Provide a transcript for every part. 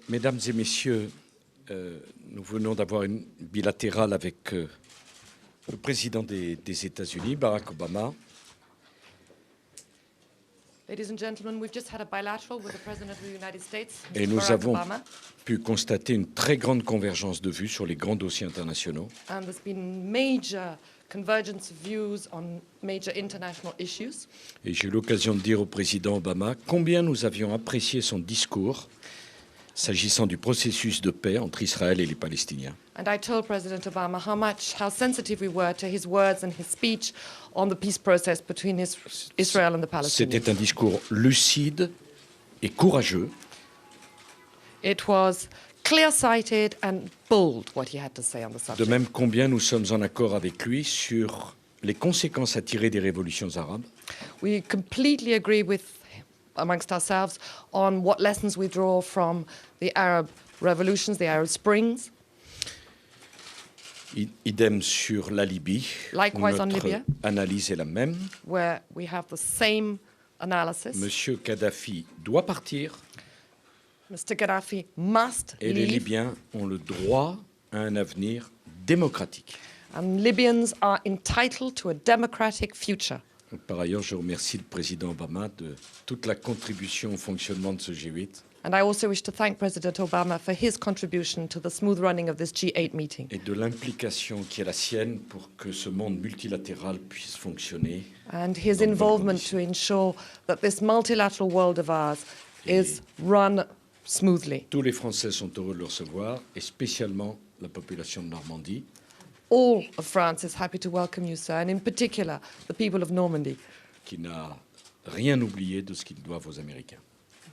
Mesdames et messieurs, nous venons d'avoir une bilatérale avec le président des États-Unis, Barack Obama. Ladies and gentlemen, we've just had a bilateral with the President of the United States, Et Mr. nous Barack avons Obama, pu constater une très grande convergence de vues sur les grands dossiers internationaux. and there's been major convergence of views on major international issues. Et j'ai eu l'occasion de dire au président Obama combien nous avions apprécié son discours s'agissant du processus de paix entre Israël et les Palestiniens. And I told President Obama how sensitive we were to his words and his speech on the peace process between Israel and the Palestinians. C'était un discours lucide et courageux. It was clear-sighted and bold what he had to say on the subject. De même combien nous sommes en accord avec lui sur les conséquences à tirer des révolutions arabes. We completely agree amongst ourselves on what lessons we draw from the Arab revolutions, the Arab Springs. Idem sur la Libye. Likewise on Notre Libya, analyse est la même. where we have the same analysis. Monsieur Kadhafi doit partir Mr. Gaddafi must et les leave, Libyens ont le droit à un avenir démocratique. and Libyans are entitled to a democratic future. Par ailleurs, je remercie le président Obama de toute la contribution au fonctionnement de ce G8 And I also wish to thank President Obama for his contribution to the smooth running of this G8 meeting et de l'implication qui est la sienne pour que ce monde multilatéral puisse fonctionner. and his Dans de bonnes involvement to conditions. ensure that this multilateral world of ours is run smoothly. Tous les Français sont heureux de le recevoir, et spécialement la population de Normandie, All of France is happy to welcome you, sir, and in particular, the people of Normandy, qui n'a rien oublié de ce qu'ils doivent aux Américains.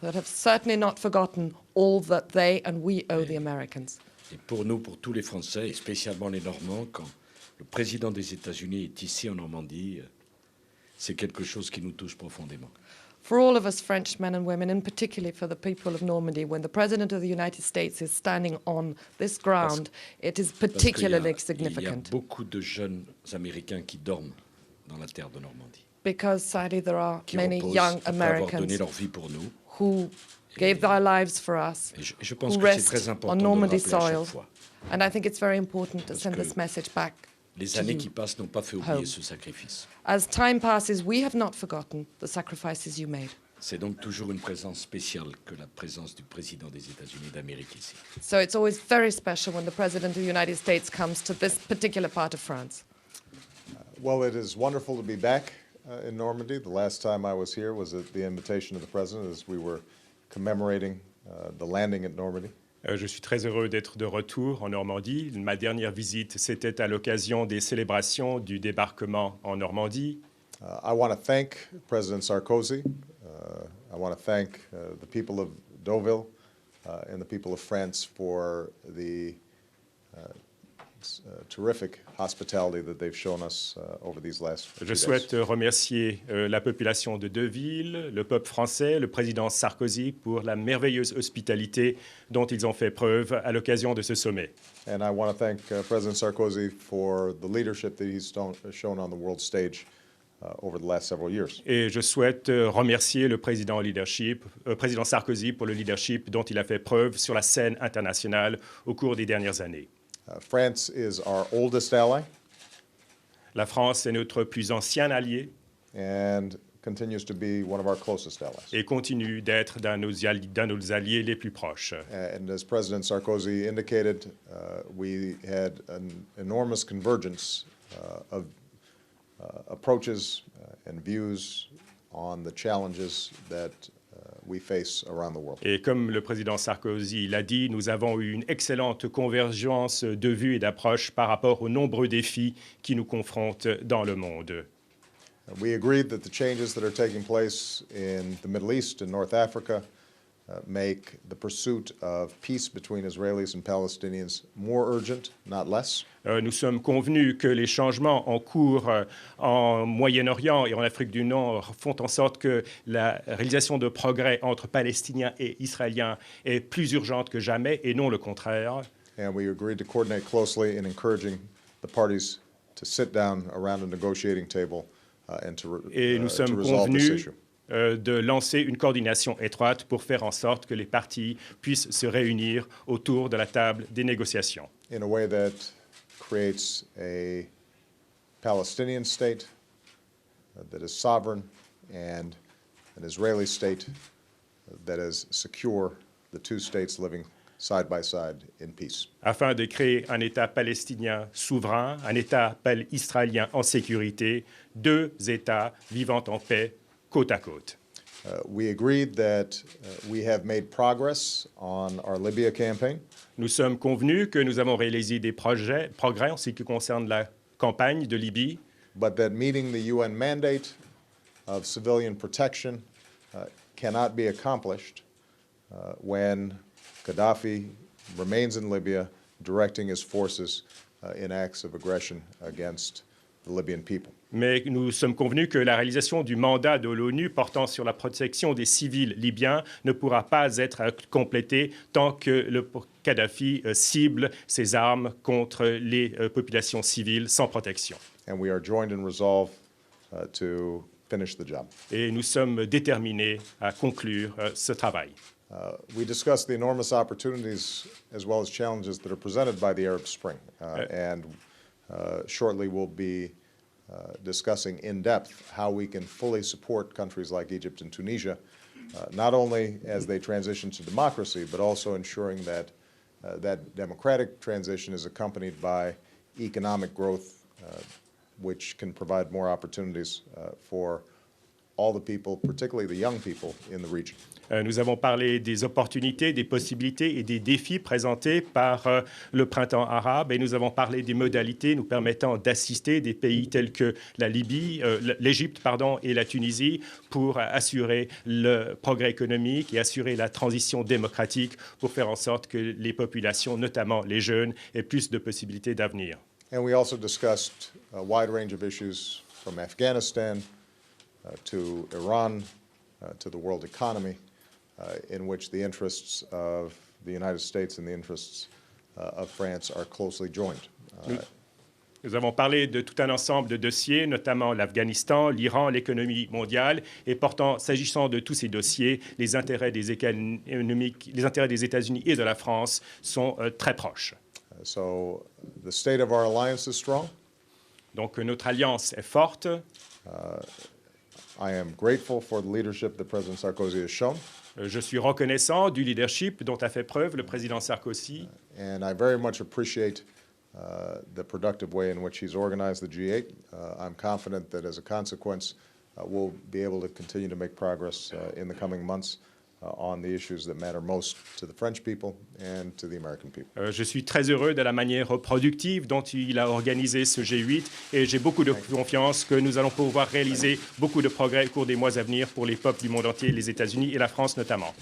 that have certainly not forgotten all that they and we owe the Americans. Et pour nous, pour tous les Français, et spécialement les Normands, quand le président des États-Unis est ici en Normandie, c'est quelque chose qui nous touche profondément. For all of us French men and women, and particularly for the people of Normandy, when the President of the United States is standing on this ground, it is Parce qu'il particularly y a significant. beaucoup de jeunes Américains qui dorment dans la terre de Normandie, Because sadly there are qui many reposent young après avoir donné Americans leur vie pour nous. who gave their lives for us, Et je pense who que c'est rest très on important de le Normandy rappeler à chaque soil. fois. And I think it's very important to Parce send que this message back. Les to années you. qui passent n'ont pas fait oublier Home. ce sacrifice. As time passes, we have not forgotten the sacrifices you made. C'est donc toujours une présence spéciale que la présence du président des États-Unis d'Amérique ici. So it's always very special when the President of the United States comes to this particular part of France. Well, it is wonderful to be back in Normandy. The last time I was here was at the invitation of the President as we were commemorating the landing at Normandy. Je suis très heureux d'être de retour en Normandie. Ma dernière visite, c'était à l'occasion des célébrations du débarquement en Normandie. I want to thank President Sarkozy. I want to thank the people of Deauville and the people of France for the terrific hospitality that they've shown us over these last few Je days. souhaite remercier la population de Deauville, le peuple français, le président Sarkozy pour la merveilleuse hospitalité dont ils ont fait preuve à l'occasion de ce sommet. And I want to thank President Sarkozy for the leadership that he's shown on the world stage over the last several years. Et je souhaite remercier le président Sarkozy pour le leadership dont il a fait preuve sur la scène internationale au cours des dernières années. France is our oldest ally La France est notre plus ancien allié and continues to be one of our closest allies. et continue d'être d'un de nos alliés les plus proches. And as President Sarkozy indicated, we had an enormous convergence of approaches and views on the challenges that we face around the world. Et comme le président Sarkozy l'a dit, nous avons eu une excellente convergence de vues et d'approches par rapport aux nombreux défis qui nous confrontent dans le monde. We agreed that the changes that are taking place in the Middle East and North Africa make the pursuit of peace between Israelis and Palestinians more urgent, not less. Nous sommes convenus que les changements en cours en Moyen-Orient et en Afrique du Nord font en sorte que la réalisation de progrès entre Palestiniens et Israéliens est plus urgente que jamais et non le contraire. And we agreed to coordinate closely in encouraging the parties to sit down around a negotiating table and to Et nous sommes resolve this convenus issue. de lancer une coordination étroite pour faire en sorte que les parties puissent se réunir autour de la table des négociations. in a way that creates a Palestinian state that is sovereign and an Israeli state that is secure, the two states living side by side in peace. Afin de créer un État palestinien souverain, un État israélien en sécurité, deux États vivant en paix côte à côte. We agreed that we have made progress on our Libya campaign, Nous sommes convenus que nous avons réalisé des progrès en ce qui concerne la campagne de Libye, but that meeting the UN mandate of civilian protection cannot be accomplished when Gaddafi remains in Libya, directing his forces in acts of aggression against the Libyan people. mais nous sommes convenus que la réalisation du mandat de l'ONU portant sur la protection des civils libyens ne pourra pas être complétée tant que le Kadhafi cible ses armes contre les populations civiles sans protection. And we are joined in resolve to finish the job. Et nous sommes déterminés à conclure ce travail. We discussed the enormous opportunities as well as challenges that are presented by the Arab Spring, and shortly we'll be discussing in depth how we can fully support countries like Egypt and Tunisia, not only as they transition to democracy, but also ensuring that that democratic transition is accompanied by economic growth, which can provide more opportunities for all the people, particularly the young people in the region. Nous avons parlé des opportunités, des possibilités et des défis présentés par le printemps arabe et nous avons parlé des modalités nous permettant d'assister des pays tels que la Libye, l'Égypte et la Tunisie pour assurer le progrès économique et assurer la transition démocratique pour faire en sorte que les populations, notamment les jeunes, aient plus de possibilités d'avenir. And we also discussed a wide range of issues from Afghanistan to Iran to the world economy, in which the interests of the United States and the interests of France are closely joined. Nous avons parlé de tout un ensemble de dossiers, notamment l'Afghanistan, l'Iran, l'économie mondiale, et s'agissant de tous ces dossiers, les intérêts des États-Unis et de la France sont très proches. So the state of our alliance is strong. Donc notre alliance est forte. I am grateful for the leadership that President Sarkozy has shown. Je suis reconnaissant du leadership dont a fait preuve le président Sarkozy. And I very much appreciate the productive way in which he's organized the G8. I'm confident that as a consequence, we'll be able to continue to make progress in the coming months on the issues that matter most to the French people and to the American people. Je suis très heureux de la manière productive dont il a organisé ce G8 et j'ai beaucoup de confiance que nous allons pouvoir réaliser beaucoup de progrès au cours des mois à venir pour les peuples du monde entier, les États-Unis et la France notamment.